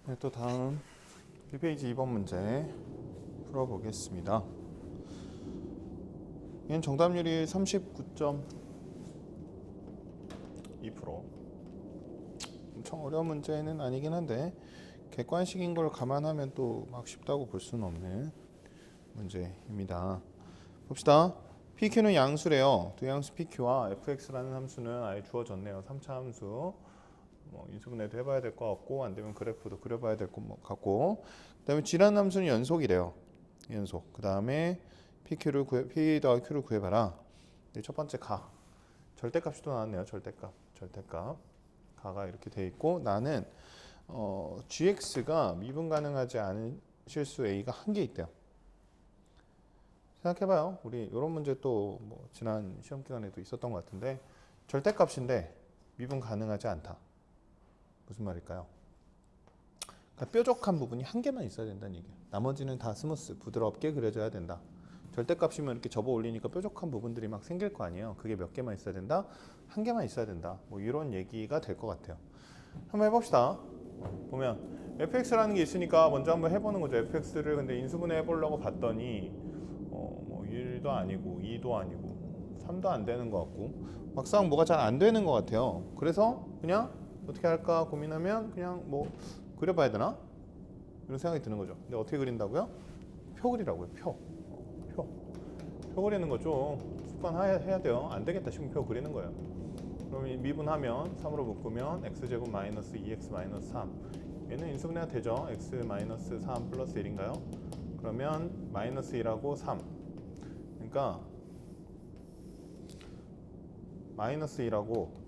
네, 또 다음 1페이지 2번 문제 풀어보겠습니다. 얘는 정답률이 39.2%. 엄청 어려운 문제는 아니긴 한데 객관식인 걸 감안하면 또 막 쉽다고 볼 수는 없는 문제입니다. 봅시다. PQ는 양수래요. 두 양수 PQ와 fx라는 함수는 아예 주어졌네요. 3차 함수. 인수분해도 해봐야 될 것 같고, 안 되면 그래프도 그려봐야 될 것 같고, 그다음에 G라는 함수는 연속이래요. 연속. 그 다음에 P 더하기 Q를 구해봐라. 첫 번째 가. 절대값이 또 나왔네요. 절대값. 가가 이렇게 돼 있고, 나는 GX가 미분 가능하지 않은 실수 A가 한 개 있대요. 생각해봐요. 우리 이런 문제 또 지난 시험 기간에도 있었던 것 같은데, 절대값인데 미분 가능하지 않다. 무슨 말일까요? 그러니까 뾰족한 부분이 한 개만 있어야 된다는 얘기예요. 나머지는 다 스무스, 부드럽게 그려져야 된다. 절대값이면 이렇게 접어 올리니까 뾰족한 부분들이 막 생길 거 아니에요. 그게 몇 개만 있어야 된다? 한 개만 있어야 된다. 이런 얘기가 될 것 같아요. 한번 해봅시다. 보면 fx라는 게 있으니까 먼저 한번 해보는 거죠. fx를 근데 인수분해 해보려고 봤더니 1도 아니고 2도 아니고 3도 안 되는 것 같고 막상 뭐가 잘 안 되는 것 같아요. 그래서 그냥 어떻게 할까 고민하면 그냥 그려봐야 되나? 이런 생각이 드는 거죠. 근데 어떻게 그린다고요? 표 그리라고요. 표 그리는 거 좀 습관해야 돼요. 안 되겠다 싶으면 표 그리는 거예요. 그럼 미분하면 3으로 묶으면 x제곱 마이너스 2x 마이너스 3. 얘는 인수분해가 되죠. x 마이너스 3 플러스 1인가요? 그러면 마이너스 1하고 3. 그러니까 마이너스 1하고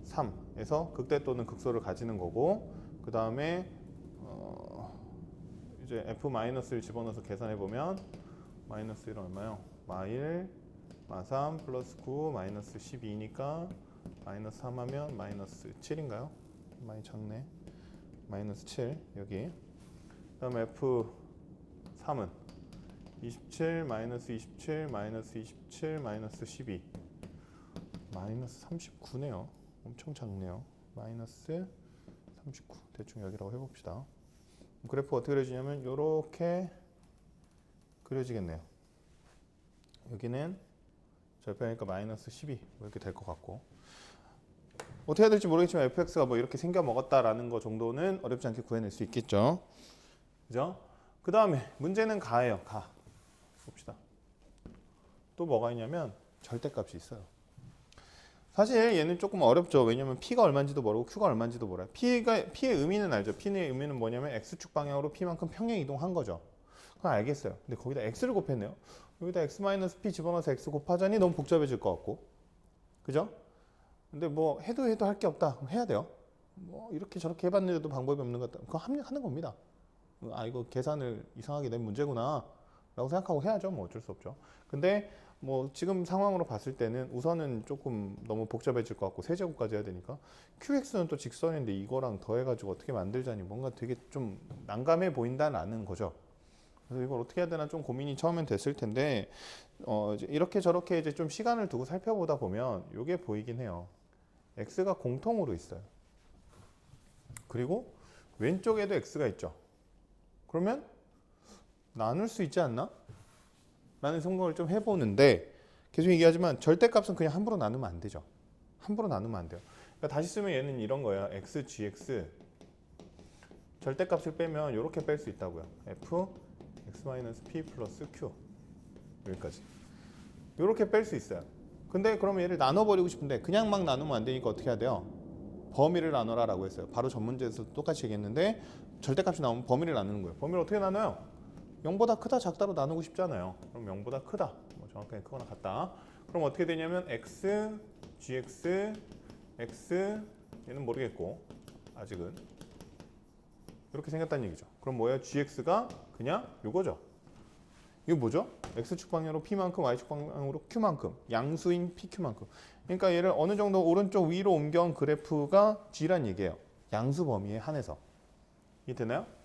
3에서 극대 또는 극소를 가지는 거고, 그 다음에 이제 f-를 집어넣어서 계산해 보면 마이너스 1은 얼마요? 마1 마3 플러스 9 마이너스 12니까 마이너스 3 하면 마이너스 7인가요? 많이 작네. 마이너스 7 여기. 그 다음에 f3은 27 마이너스 27 마이너스 27 마이너스 12 마이너스 39네요. 엄청 작네요. 마이너스 39 대충 여기라고 해봅시다. 그래프 어떻게 그려지냐면 이렇게 그려지겠네요. 여기는 절편이니까 마이너스 12 이렇게 될 것 같고, 어떻게 해야 될지 모르겠지만 fx가 이렇게 생겨 먹었다라는 거 정도는 어렵지 않게 구해낼 수 있겠죠. 그죠? 그 다음에 문제는 가예요. 가 봅시다. 또 뭐가 있냐면 절대값이 있어요. 사실 얘는 조금 어렵죠. 왜냐면 P가 얼마인지도 모르고 Q가 얼마인지도 몰라요. P의 의미는 알죠. P의 의미는 뭐냐면 X축 방향으로 P만큼 평행 이동한 거죠. 그건 알겠어요. 근데 거기다 X를 곱했네요. 여기다 X-P 집어넣어서 X 곱하자니 너무 복잡해질 것 같고. 그죠? 근데 해도 할 게 없다. 그럼 해야 돼요. 이렇게 저렇게 해봤는데도 방법이 없는 것 같다. 그거 하는 겁니다. 이거 계산을 이상하게 낸 문제구나 라고 생각하고 해야죠. 어쩔 수 없죠. 근데 지금 상황으로 봤을 때는 우선은 조금 너무 복잡해질 것 같고 세제곱까지 해야 되니까 QX는 또 직선인데 이거랑 더해가지고 어떻게 만들자니 뭔가 되게 좀 난감해 보인다는 거죠. 그래서 이걸 어떻게 해야 되나 좀 고민이 처음엔 됐을 텐데 이제 이렇게 저렇게 이제 좀 시간을 두고 살펴보다 보면 이게 보이긴 해요. X가 공통으로 있어요. 그리고 왼쪽에도 X가 있죠. 그러면 나눌 수 있지 않나? 라는 생각을 좀 해보는데, 계속 얘기하지만 절대값은 그냥 함부로 나누면 안 되죠. 함부로 나누면 안 돼요. 그러니까 다시 쓰면 얘는 이런 거예요. x, gx 절대값을 빼면 이렇게 뺄 수 있다고요. f, x-p 플러스 q 여기까지 이렇게 뺄 수 있어요. 근데 그러면 얘를 나눠버리고 싶은데 그냥 막 나누면 안 되니까 어떻게 해야 돼요? 범위를 나눠라 라고 했어요. 바로 전 문제에서 똑같이 얘기했는데 절대값이 나오면 범위를 나누는 거예요. 범위를 어떻게 나눠요? 0보다 크다 작다로 나누고 싶잖아요. 그럼 0보다 크다. 정확하게 크거나 같다. 그럼 어떻게 되냐면 x, gx, x 얘는 모르겠고 아직은 이렇게 생겼다는 얘기죠. 그럼 뭐예요? gx가 그냥 이거죠. 이거 뭐죠? x축 방향으로 p만큼 y축 방향으로 q만큼 양수인 pq만큼. 그러니까 얘를 어느 정도 오른쪽 위로 옮겨온 그래프가 g란 얘기예요. 양수 범위에 한해서. 이해되나요?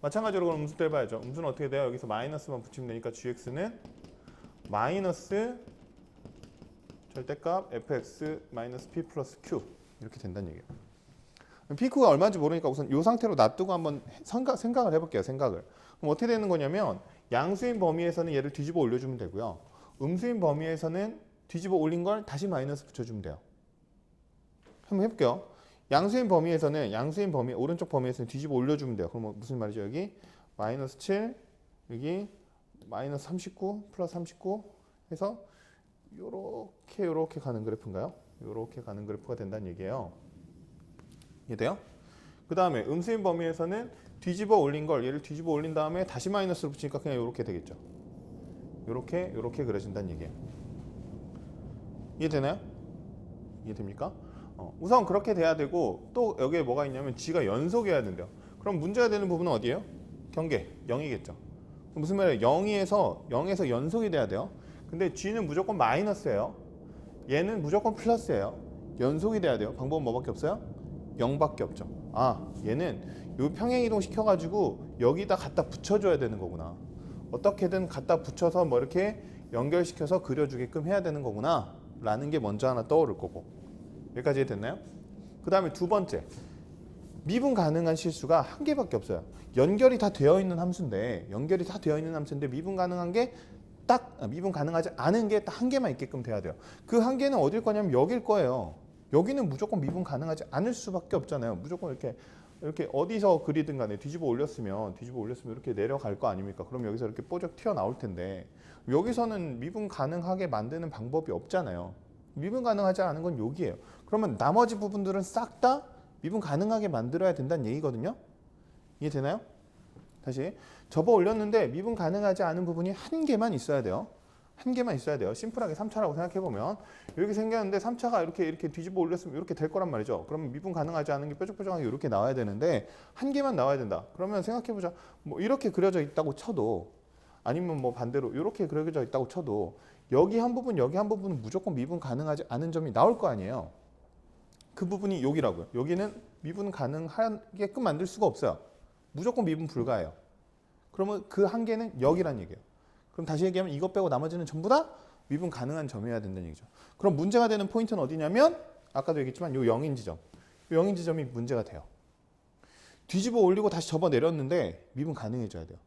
마찬가지로 그럼 음수 떼봐야죠. 음수는 어떻게 돼요? 여기서 마이너스만 붙이면 되니까 gx는 마이너스 절대값 fx 마이너스 p 플러스 q 이렇게 된다는 얘기예요. P가 얼마인지 모르니까 우선 이 상태로 놔두고 한번 생각을 해볼게요. 생각을. 그럼 어떻게 되는 거냐면 양수인 범위에서는 얘를 뒤집어 올려주면 되고요. 음수인 범위에서는 뒤집어 올린 걸 다시 마이너스 붙여주면 돼요. 한번 해볼게요. 양수인 범위 오른쪽 범위에서는 뒤집어 올려주면 돼요. 그럼 무슨 말이죠? 여기 마이너스 7 여기 마이너스 39 플러스 39 해서 요렇게 가는 그래프인가요? 요렇게 가는 그래프가 된다는 얘기예요. 이해돼요? 그 다음에 음수인 범위에서는 뒤집어 올린 걸 얘를 뒤집어 올린 다음에 다시 마이너스를 붙이니까 그냥 요렇게 되겠죠. 요렇게 그려진다는 얘기예요. 이해되나요? 이해됩니까? 우선 그렇게 돼야 되고 또 여기에 뭐가 있냐면 g가 연속이어야 된대요. 그럼 문제가 되는 부분은 어디예요? 경계 0이겠죠. 무슨 말이에요? 0에서 연속이 돼야 돼요. 근데 g는 무조건 마이너스예요. 얘는 무조건 플러스예요. 연속이 돼야 돼요. 방법은 뭐밖에 없어요? 0밖에 없죠. 얘는 요 평행이동 시켜가지고 여기다 갖다 붙여줘야 되는 거구나. 어떻게든 갖다 붙여서 뭐 이렇게 연결시켜서 그려주게끔 해야 되는 거구나 라는 게 먼저 하나 떠오를 거고. 여기까지 됐나요? 그 다음에 두 번째, 미분 가능한 실수가 한 개밖에 없어요. 연결이 다 되어 있는 함수인데 미분 가능한 게 미분 가능하지 않은 게 딱 한 개만 있게끔 돼야 돼요. 그 한 개는 어딜 거냐면 여길 거예요. 여기는 무조건 미분 가능하지 않을 수밖에 없잖아요. 무조건 이렇게 어디서 그리든 간에 뒤집어 올렸으면 이렇게 내려갈 거 아닙니까? 그럼 여기서 이렇게 뽀적 튀어나올 텐데 여기서는 미분 가능하게 만드는 방법이 없잖아요. 미분 가능하지 않은 건 여기예요. 그러면 나머지 부분들은 싹 다 미분 가능하게 만들어야 된다는 얘기거든요. 이해되나요? 다시 접어 올렸는데 미분 가능하지 않은 부분이 한 개만 있어야 돼요. 한 개만 있어야 돼요. 심플하게 3차라고 생각해보면 이렇게 생겼는데 3차가 이렇게 뒤집어 올렸으면 이렇게 될 거란 말이죠. 그러면 미분 가능하지 않은 게 뾰족뾰족하게 이렇게 나와야 되는데 한 개만 나와야 된다. 그러면 생각해보자. 뭐 이렇게 그려져 있다고 쳐도 아니면 뭐 반대로 이렇게 그려져 있다고 쳐도 여기 한 부분은 무조건 미분 가능하지 않은 점이 나올 거 아니에요. 그 부분이 여기라고요. 여기는 미분 가능하게끔 만들 수가 없어요. 무조건 미분 불가해요. 그러면 그 한 개는 여기란 얘기예요. 그럼 다시 얘기하면 이것 빼고 나머지는 전부 다 미분 가능한 점이어야 된다는 얘기죠. 그럼 문제가 되는 포인트는 어디냐면 아까도 얘기했지만 요 0인 지점. 요 0인 지점이 문제가 돼요. 뒤집어 올리고 다시 접어 내렸는데 미분 가능해져야 돼요.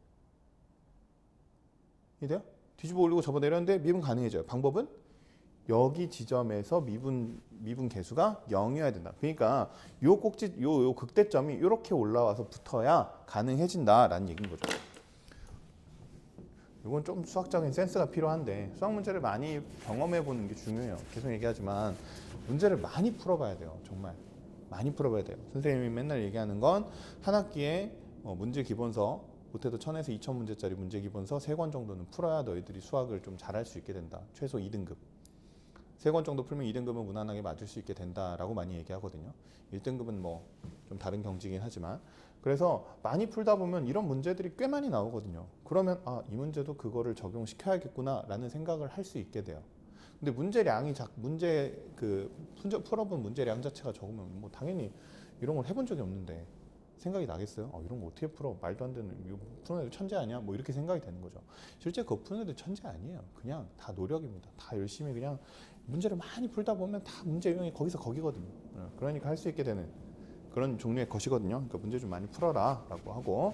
이해돼요? 뒤집어 올리고 접어 내렸는데 미분 가능해져요. 방법은 여기 지점에서 미분 개수가 0이어야 된다. 그러니까 요 극대점이 이렇게 올라와서 붙어야 가능해진다라는 얘기인 거죠. 이건 좀 수학적인 센스가 필요한데 수학 문제를 많이 경험해 보는 게 중요해요. 계속 얘기하지만 문제를 많이 풀어봐야 돼요. 정말 많이 풀어봐야 돼요. 선생님이 맨날 얘기하는 건 한 학기에 문제 기본서 못해도 1000에서 2000문제짜리 문제 기본서 3권 정도는 풀어야 너희들이 수학을 좀 잘할 수 있게 된다. 최소 2등급. 3권 정도 풀면 2등급은 무난하게 맞을 수 있게 된다라고 많이 얘기하거든요. 1등급은 뭐 좀 다른 경지긴 하지만 그래서 많이 풀다 보면 이런 문제들이 꽤 많이 나오거든요. 그러면 이 문제도 그거를 적용시켜야겠구나라는 생각을 할 수 있게 돼요. 근데 문제량이 풀어본 문제량 자체가 적으면 뭐 당연히 이런 걸 해본 적이 없는데 생각이 나겠어요? 이런 거 어떻게 풀어? 말도 안 되는 이거 푸는 애들 천재 아니야? 뭐 이렇게 생각이 되는 거죠. 실제 그거 푸는 애들 천재 아니에요. 그냥 다 노력입니다. 다 열심히 그냥 문제를 많이 풀다 보면 다 문제 유형이 거기서 거기거든요. 그러니까 할 수 있게 되는 그런 종류의 것이거든요. 그러니까 문제 좀 많이 풀어라 라고 하고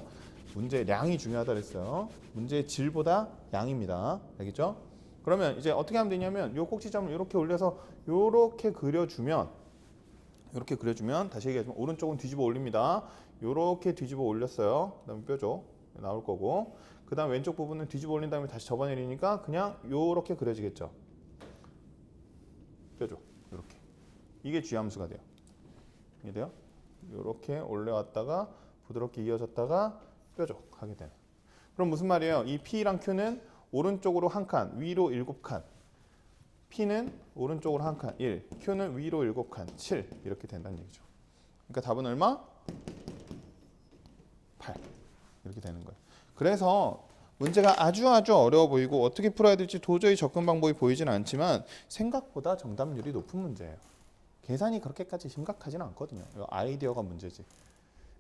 문제량이 중요하다 그랬어요. 문제의 질보다 양입니다. 알겠죠? 그러면 이제 어떻게 하면 되냐면 요 꼭지점을 이렇게 올려서 이렇게 그려주면 다시 얘기하지만 오른쪽은 뒤집어 올립니다. 이렇게 뒤집어 올렸어요. 그 다음에 뾰족 나올 거고 그 다음 왼쪽 부분은 뒤집어 올린 다음에 다시 접어내리니까 그냥 이렇게 그려지겠죠. 뾰족 이렇게 이게 G함수가 돼요. 이해돼요? 이렇게 올려왔다가 부드럽게 이어졌다가 뾰족 하게 되는. 그럼 무슨 말이에요? 이 P랑 Q는 오른쪽으로 한 칸, 위로 7칸. P는 오른쪽으로 한 칸, 1. Q는 위로 7칸, 7. 이렇게 된다는 얘기죠. 그러니까 답은 얼마? 8. 이렇게 되는 거예요. 그래서 문제가 아주 어려워 보이고 어떻게 풀어야 될지 도저히 접근 방법이 보이지는 않지만 생각보다 정답률이 높은 문제예요. 계산이 그렇게까지 심각하지는 않거든요. 아이디어가 문제지.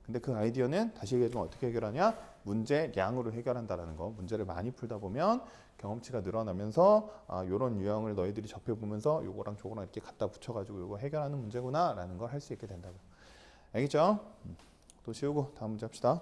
근데 그 아이디어는 다시 얘기하지만 어떻게 해결하냐? 문제량으로 해결한다라는 거. 문제를 많이 풀다 보면 경험치가 늘어나면서 이런 유형을 너희들이 접해보면서 요거랑 저거랑 이렇게 갖다 붙여가지고 요거 해결하는 문제구나 라는 걸 할 수 있게 된다고. 알겠죠? 또 쉬우고 다음 문제 합시다.